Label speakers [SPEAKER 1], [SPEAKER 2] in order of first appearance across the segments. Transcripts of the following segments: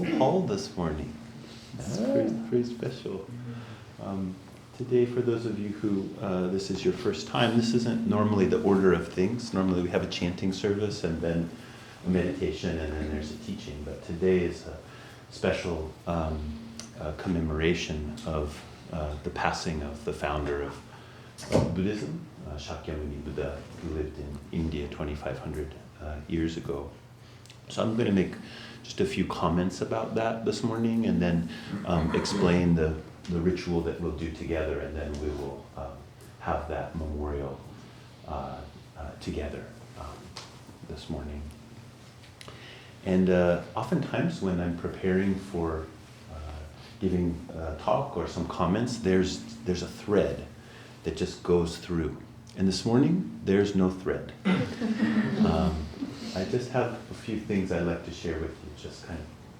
[SPEAKER 1] full hall this morning. That's very special. Today, for those of you who this is your first time, this isn't normally the order of things. Normally we have a chanting service and then a meditation and then there's a teaching. But today is a special commemoration of the passing of the founder of Buddhism, Shakyamuni Buddha, who lived in India 2,500 years ago. So I'm going to make just a few comments about that this morning and then explain the ritual that we'll do together, and then we will have that memorial together this morning. And oftentimes when I'm preparing for giving a talk or some comments, there's a thread that just goes through. And this morning, there's no thread. I just have a few things I'd like to share with you.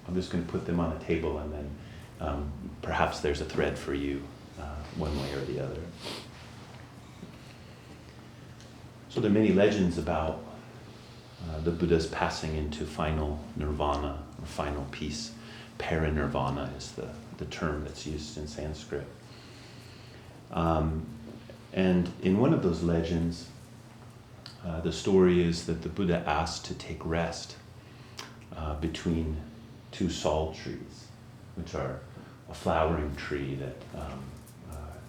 [SPEAKER 1] I'm just going to put them on a table, and then perhaps there's a thread for you one way or the other. So there are many legends about the Buddha's passing into final nirvana, or final peace. Parinirvana is the term that's used in Sanskrit. And in one of those legends, the story is that the Buddha asked to take rest between two sal trees, which are a flowering tree that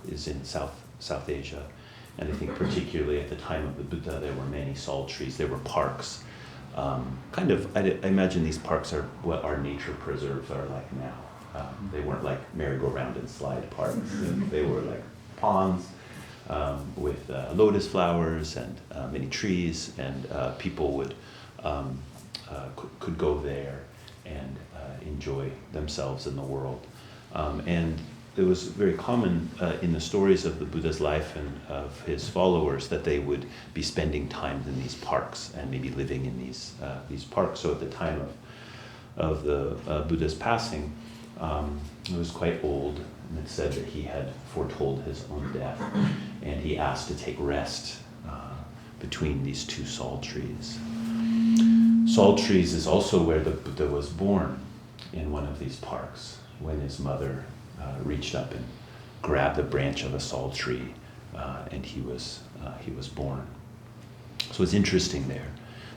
[SPEAKER 1] is in South Asia. And I think particularly at the time of the Buddha, there were many sal trees. There were parks. I imagine these parks are what our nature preserves are like now. They weren't like merry-go-round and slide parks. They were like ponds with lotus flowers and many trees, and people could go there and enjoy themselves in the world. And it was very common in the stories of the Buddha's life and of his followers that they would be spending time in these parks and maybe living in these parks. So at the time of the Buddha's passing, he was quite old, and it said that he had foretold his own death, and he asked to take rest between these two sal trees. Sal trees is also where the Buddha was born, in one of these parks, when his mother reached up and grabbed the branch of a sal tree, and he was born. So it's interesting there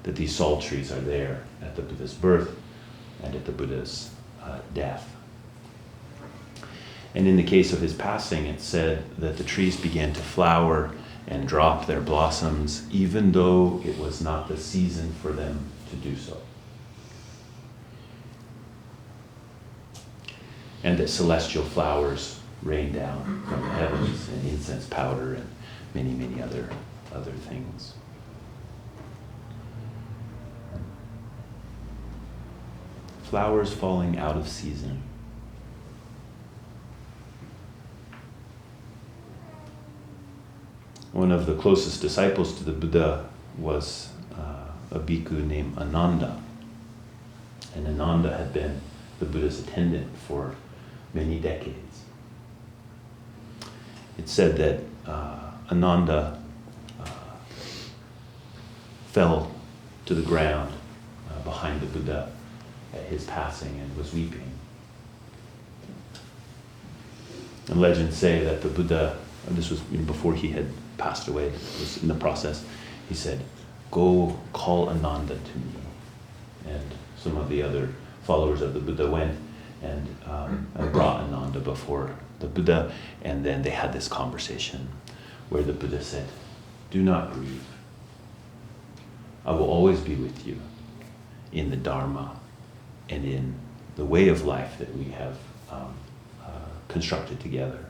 [SPEAKER 1] that these sal trees are there at the Buddha's birth and at the Buddha's death. And in the case of his passing, it said that the trees began to flower and drop their blossoms, even though it was not the season for them to do so. And that celestial flowers rain down from the heavens, and incense powder, and many, many other things. Flowers falling out of season. One of the closest disciples to the Buddha was a bhikkhu named Ananda. And Ananda had been the Buddha's attendant for many decades. It said that Ananda fell to the ground behind the Buddha at his passing and was weeping. And legends say that the Buddha, and this was before he had passed away, was in the process, he said, "Go call Ananda to me." And some of the other followers of the Buddha went and brought Ananda before the Buddha, and then they had this conversation where the Buddha said, "Do not grieve. I will always be with you in the Dharma and in the way of life that we have constructed together."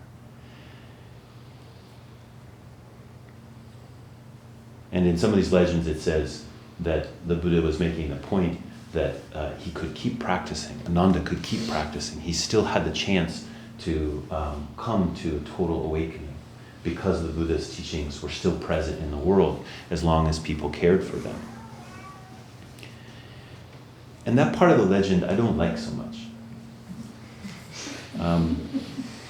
[SPEAKER 1] And in some of these legends it says that the Buddha was making the point that he could keep practicing. Ananda could keep practicing. He still had the chance to come to a total awakening because the Buddha's teachings were still present in the world as long as people cared for them. And that part of the legend I don't like so much.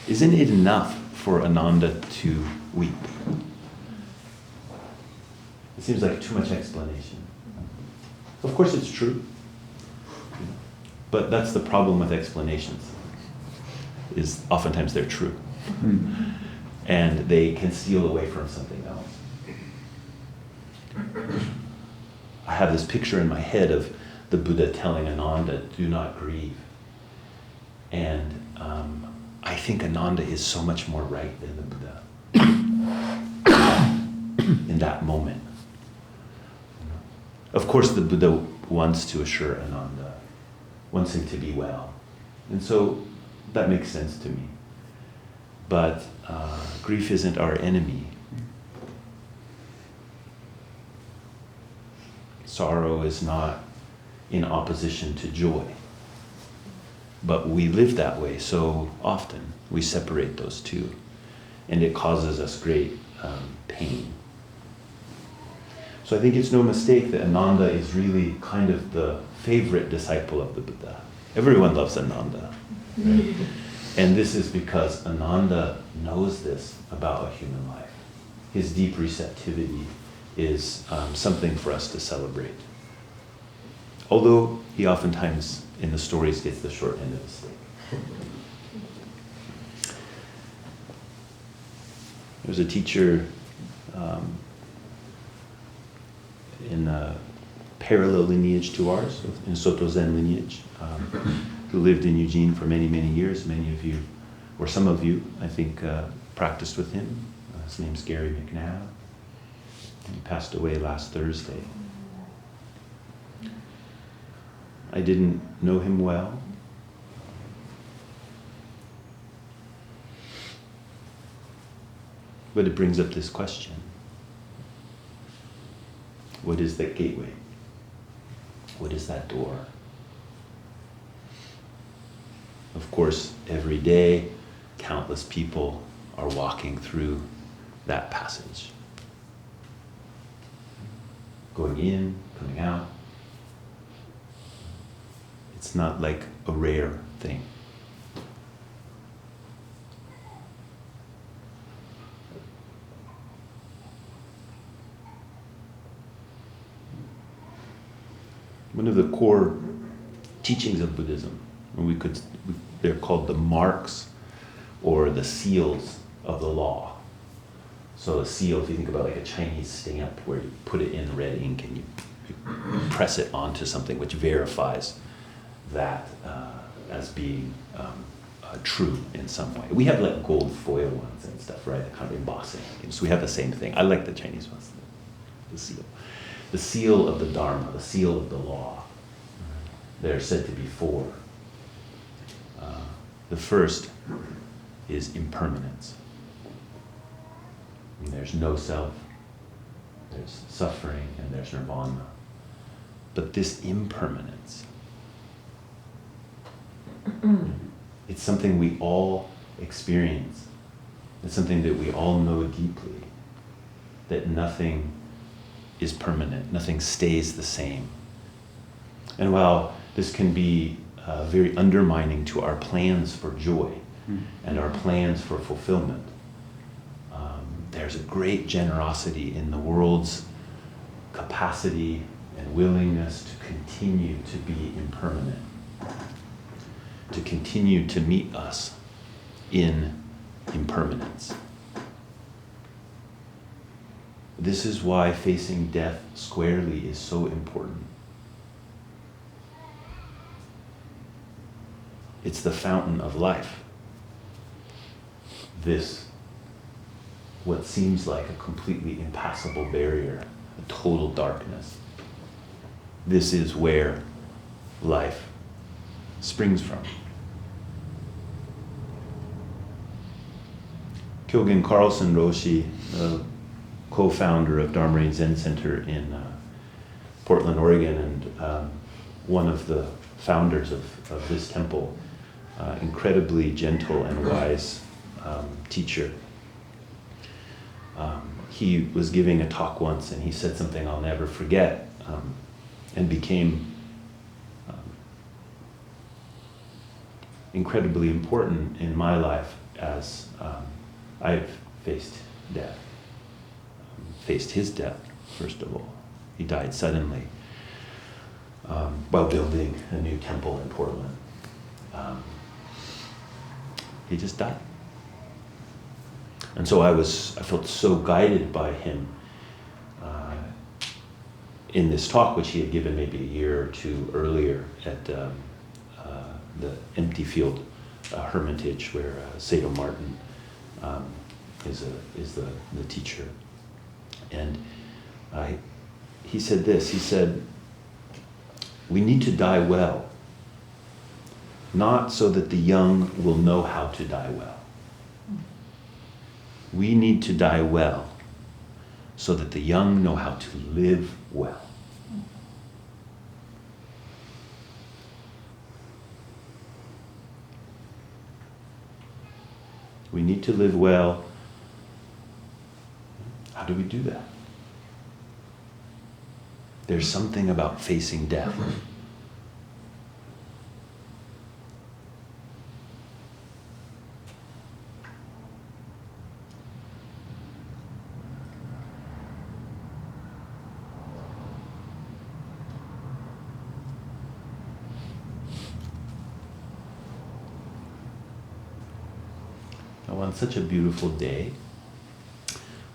[SPEAKER 1] Isn't it enough for Ananda to weep? It seems like too much explanation. Of course it's true. But that's the problem with explanations, is oftentimes they're true. And they can steal away from something else. I have this picture in my head of the Buddha telling Ananda, do not grieve. And I think Ananda is so much more right than the Buddha in that moment. Of course, the Buddha wants to assure Ananda, wants him to be well. And so that makes sense to me. But grief isn't our enemy. Sorrow is not in opposition to joy. But we live that way so often. We separate those two. And it causes us great pain. So I think it's no mistake that Ananda is really kind of the favorite disciple of the Buddha. Everyone loves Ananda. Right? And this is because Ananda knows this about a human life. His deep receptivity is something for us to celebrate. Although he oftentimes in the stories gets the short end of the stick. There's a teacher in a parallel lineage to ours, in Soto Zen lineage, who lived in Eugene for many, many years. Many of you, or some of you, I think, practiced with him. His name's Gary McNabb. He passed away last Thursday. I didn't know him well. But it brings up this question. What is that gateway? What is that door? Of course, every day, countless people are walking through that passage. Going in, coming out. It's not like a rare thing. One of the core teachings of Buddhism, they're called the marks or the seals of the law. So a seal, if you think about like a Chinese stamp where you put it in red ink and you press it onto something which verifies that as being true in some way. We have like gold foil ones and stuff, right? Kind of embossing. So we have the same thing. I like the Chinese ones, the seal. The seal of the Dharma, the seal of the law. There are said to be four. The first is impermanence. And there's no self, there's suffering, and there's nirvana. But this impermanence, it's something we all experience. It's something that we all know deeply, that nothing is permanent, nothing stays the same. And while this can be very undermining to our plans for joy and our plans for fulfillment, there's a great generosity in the world's capacity and willingness to continue to be impermanent, to continue to meet us in impermanence. This is why facing death squarely is so important. It's the fountain of life. This, what seems like a completely impassable barrier, a total darkness. This is where life springs from. Kyogen Carlson Roshi, co-founder of Dharma Rain Zen Center in Portland, Oregon, and one of the founders of this temple, incredibly gentle and wise teacher. He was giving a talk once and he said something I'll never forget, and became incredibly important in my life as I've faced death. Faced his death, first of all. He died suddenly. while building a new temple in Portland. He just died. And so I felt so guided by him in this talk, which he had given maybe a year or two earlier at the Empty Field Hermitage, where Sado Martin is the teacher. And he said this, he said, "We need to die well, not so that the young will know how to die well. We need to die well so that the young know how to live well." We need to live well. How do we do that? There's something about facing death. On such a beautiful day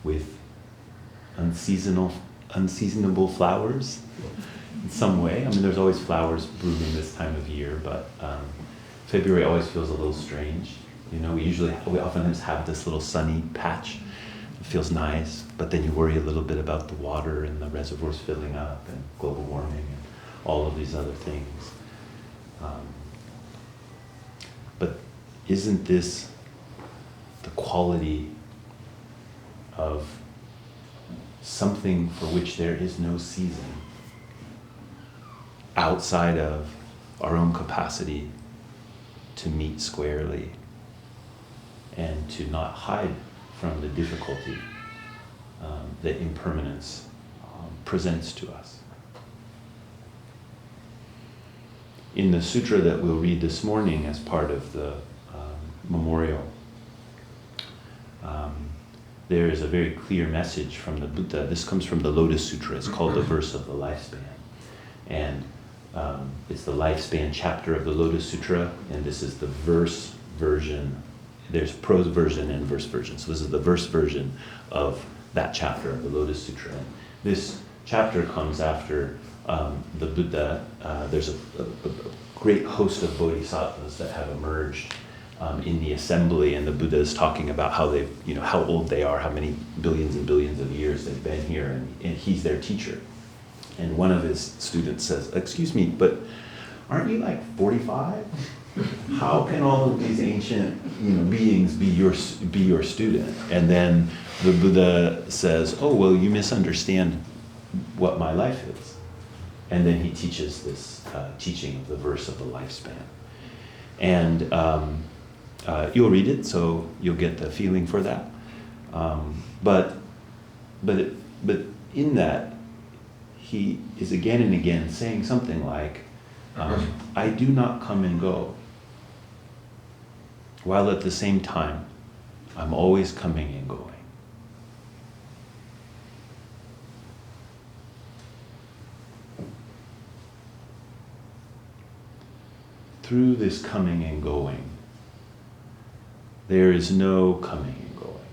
[SPEAKER 1] with unseasonable flowers in some way. I mean, there's always flowers blooming this time of year, but February always feels a little strange. You know, we oftentimes have this little sunny patch. It feels nice, but then you worry a little bit about the water and the reservoirs filling up and global warming and all of these other things. But isn't this the quality of something for which there is no season outside of our own capacity to meet squarely and to not hide from the difficulty that impermanence presents to us? In the sutra that we'll read this morning as part of the memorial, there is a very clear message from the Buddha. This comes from the Lotus Sutra. It's called the Verse of the Lifespan. And it's the lifespan chapter of the Lotus Sutra, and this is the verse version. There's prose version and verse version. So this is the verse version of that chapter of the Lotus Sutra. And this chapter comes after the Buddha. There's a great host of bodhisattvas that have emerged in the assembly, and the Buddha is talking about how they've, how old they are, how many billions and billions of years they've been here, and he's their teacher. And one of his students says, "Excuse me, but aren't you like 45? How can all of these ancient beings be your student?" And then the Buddha says, "Oh, well, you misunderstand what my life is." And then he teaches this teaching of the verse of the lifespan. And you'll read it, so you'll get the feeling for that. But in that, he is again and again saying something like, "I do not come and go, while at the same time, I'm always coming and going." Through this coming and going, there is no coming and going.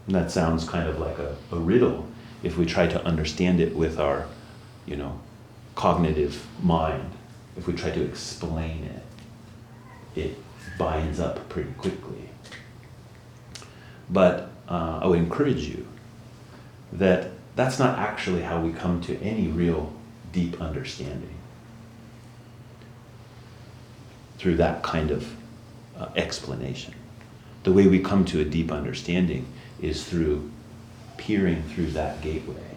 [SPEAKER 1] And that sounds kind of like a riddle if we try to understand it with our, cognitive mind. If we try to explain it, it binds up pretty quickly. But I would encourage you that that's not actually how we come to any real deep understanding. Through that kind of explanation. The way we come to a deep understanding is through peering through that gateway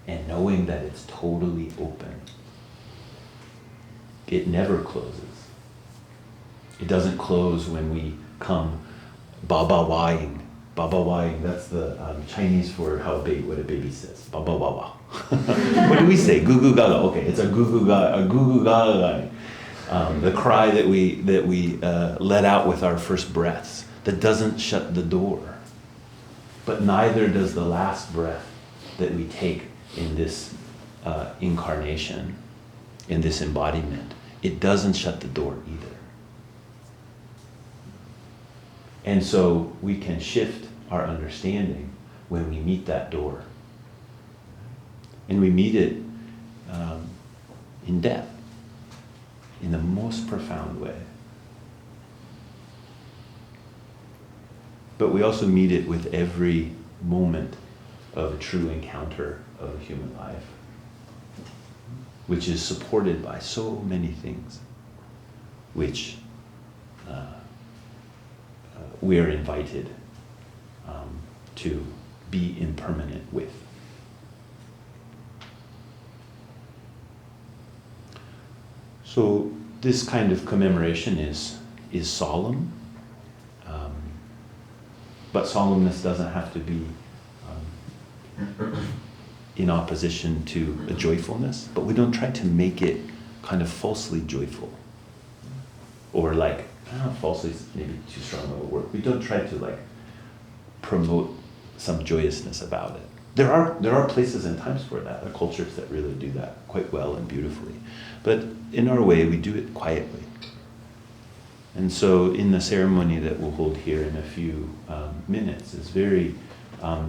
[SPEAKER 1] and knowing that it's totally open. It never closes. It doesn't close when we come ba-ba-waing. Ba-ba-waing, that's the Chinese for what a baby says. Ba-ba-wa-wa. What do we say? Goo-goo-gaga. Okay, it's a goo-goo-gaga. The cry that we let out with our first breaths, that doesn't shut the door. But neither does the last breath that we take in this incarnation, in this embodiment, it doesn't shut the door either. And so we can shift our understanding when we meet that door. And we meet it in depth, in the most profound way. But we also meet it with every moment of a true encounter of a human life, which is supported by so many things, which we are invited to be impermanent with. So this kind of commemoration is solemn, but solemnness doesn't have to be in opposition to a joyfulness, but we don't try to make it kind of falsely joyful. Or like, I don't know, falsely is maybe too strong of a word. We don't try to like promote some joyousness about it. There are places and times for that. There are cultures that really do that quite well and beautifully. But in our way, we do it quietly. And so in the ceremony that we'll hold here in a few minutes is very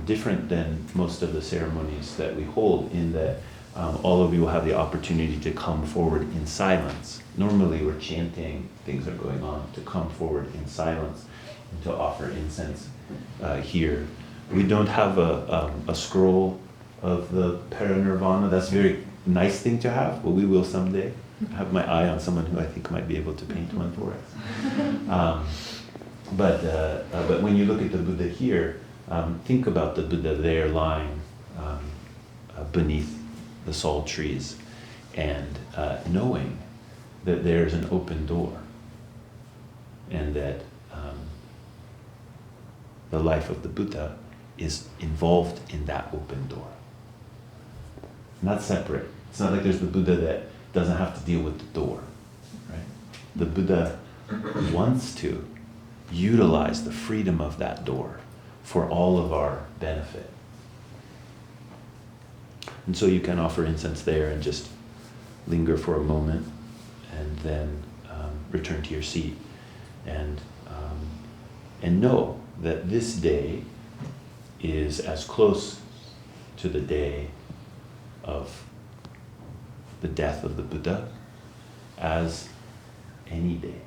[SPEAKER 1] different than most of the ceremonies that we hold, in that all of you will have the opportunity to come forward in silence. Normally we're chanting, things are going on, to come forward in silence and to offer incense here. We don't have a scroll of the Parinirvana. That's a very nice thing to have, but we will someday. I have my eye on someone who I think might be able to paint one for us. But when you look at the Buddha here, think about the Buddha there lying beneath the sal trees, and knowing that there's an open door, and that the life of the Buddha is involved in that open door. Not separate. It's not like there's the Buddha that doesn't have to deal with the door, right? The Buddha wants to utilize the freedom of that door for all of our benefit. And so you can offer incense there and just linger for a moment, and then return to your seat, and know that this day is as close to the day of the death of the Buddha as any day.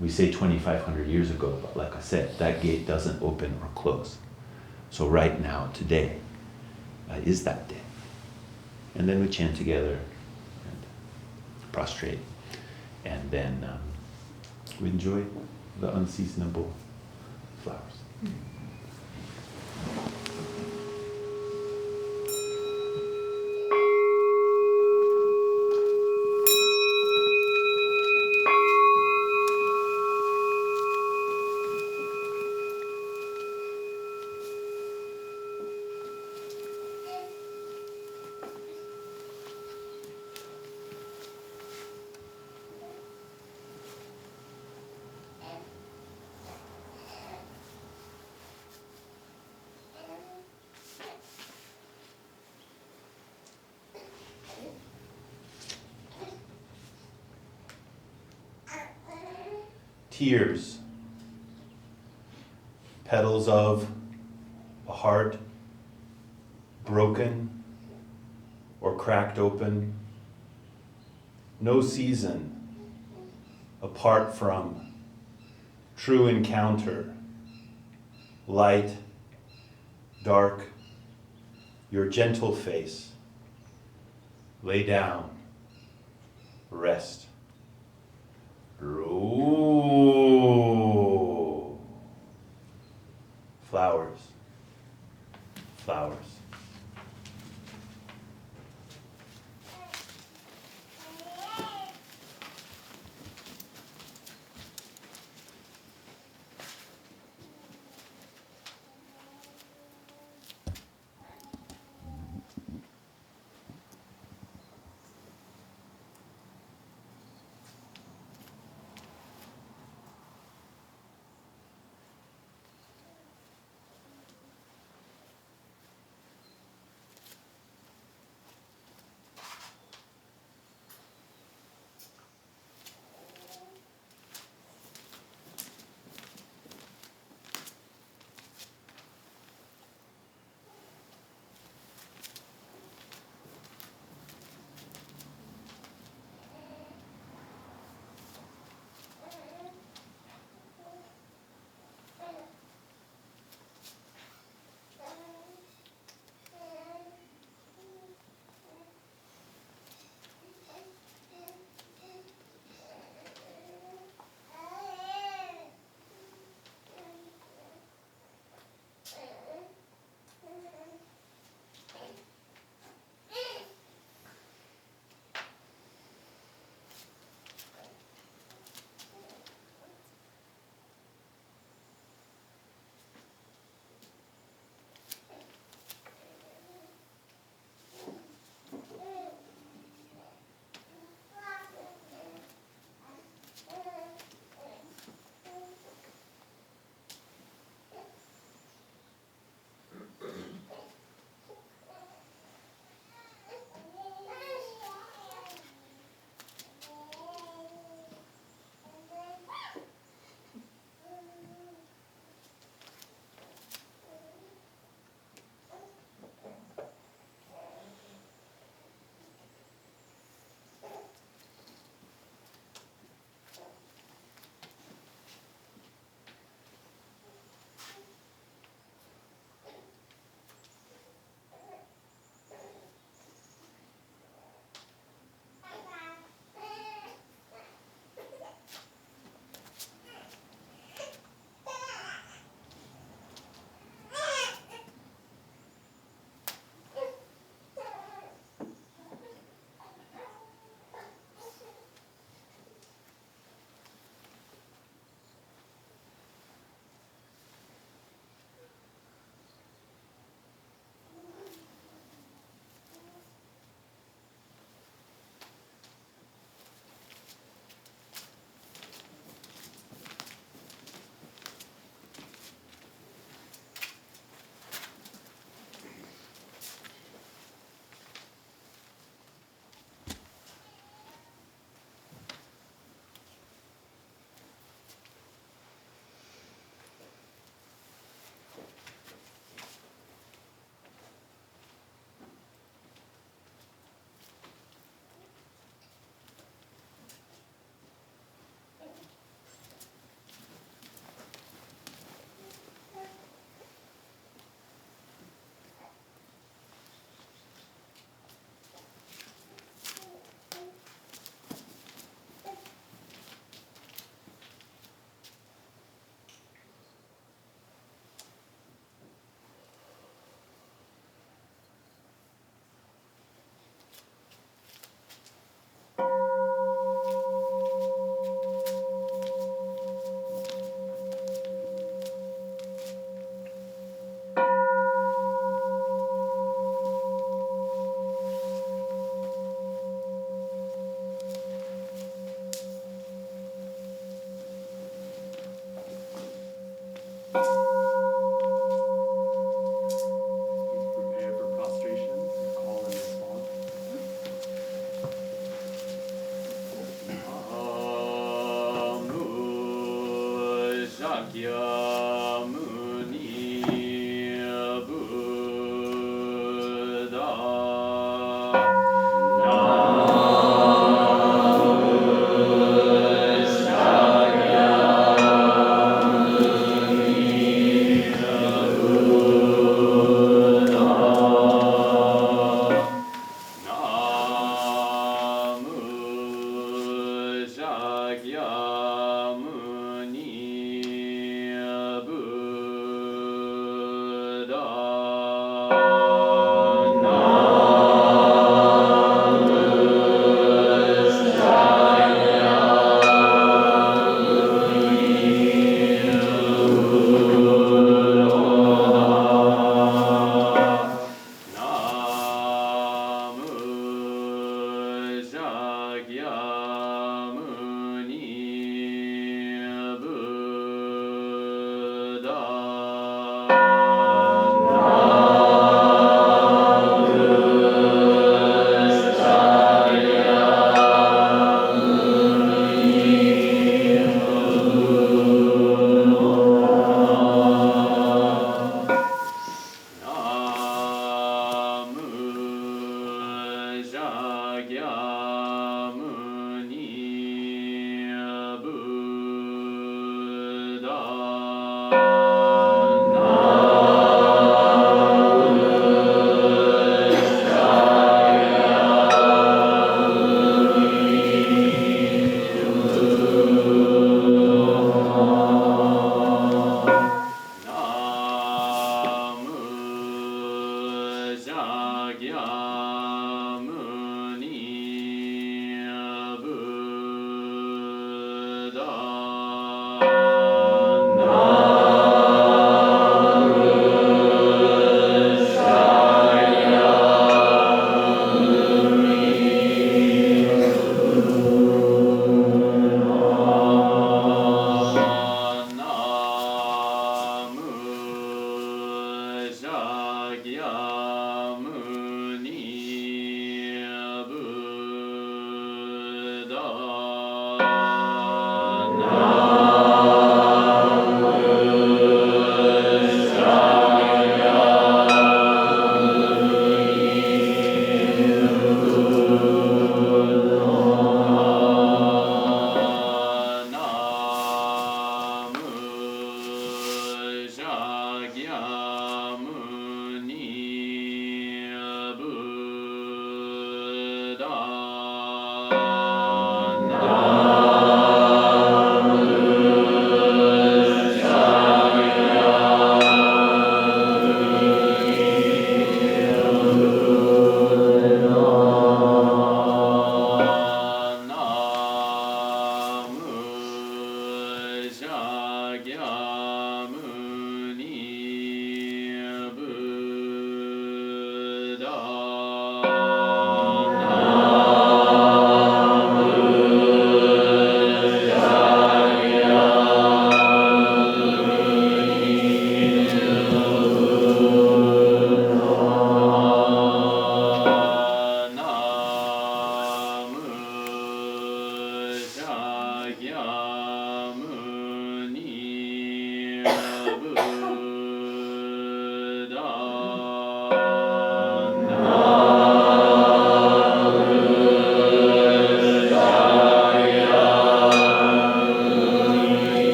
[SPEAKER 1] We say 2,500 years ago, but like I said, that gate doesn't open or close. So right now, today, is that day. And then we chant together and prostrate, and then we enjoy the unseasonable flowers. Tears, petals of a heart broken or cracked open. No season apart from true encounter, light, dark, your gentle face. Lay down, rest. Ooh. Flowers, flowers.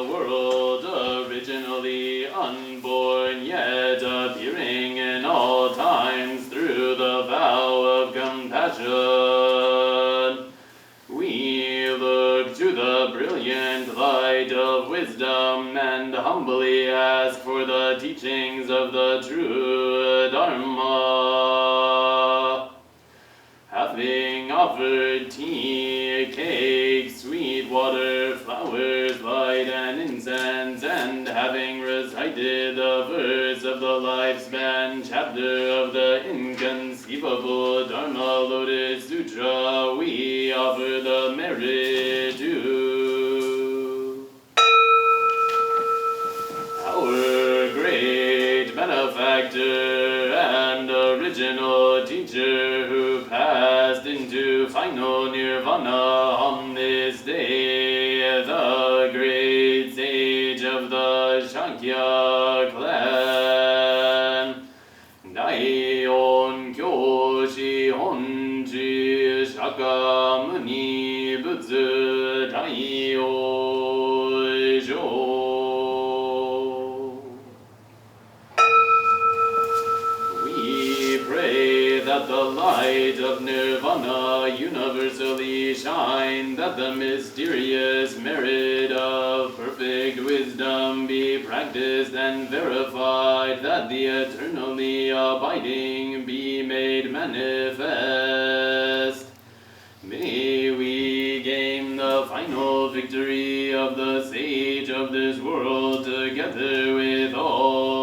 [SPEAKER 2] the world, originally unborn, yet appearing in all times through the vow of compassion. We look to the brilliant light of wisdom and humbly ask for the teachings of the true Dharma. Having offered tea, cake, sweet water, flowers, light, and incense, and having recited the verse of the lifespan chapter of the inconceivable Dharma Lotus Sutra, we offer the merit to our great benefactor and original teacher who passed into final nirvana on this day, the great sage of the Shakya clan. Daion Kyoshi Honji Shakyamuni Butsu Daiyo Jo. That the light of nirvana universally shine, that the mysterious merit of perfect wisdom be practiced and verified, that the eternally abiding be made manifest. May we gain the final victory of the sage of this world together with all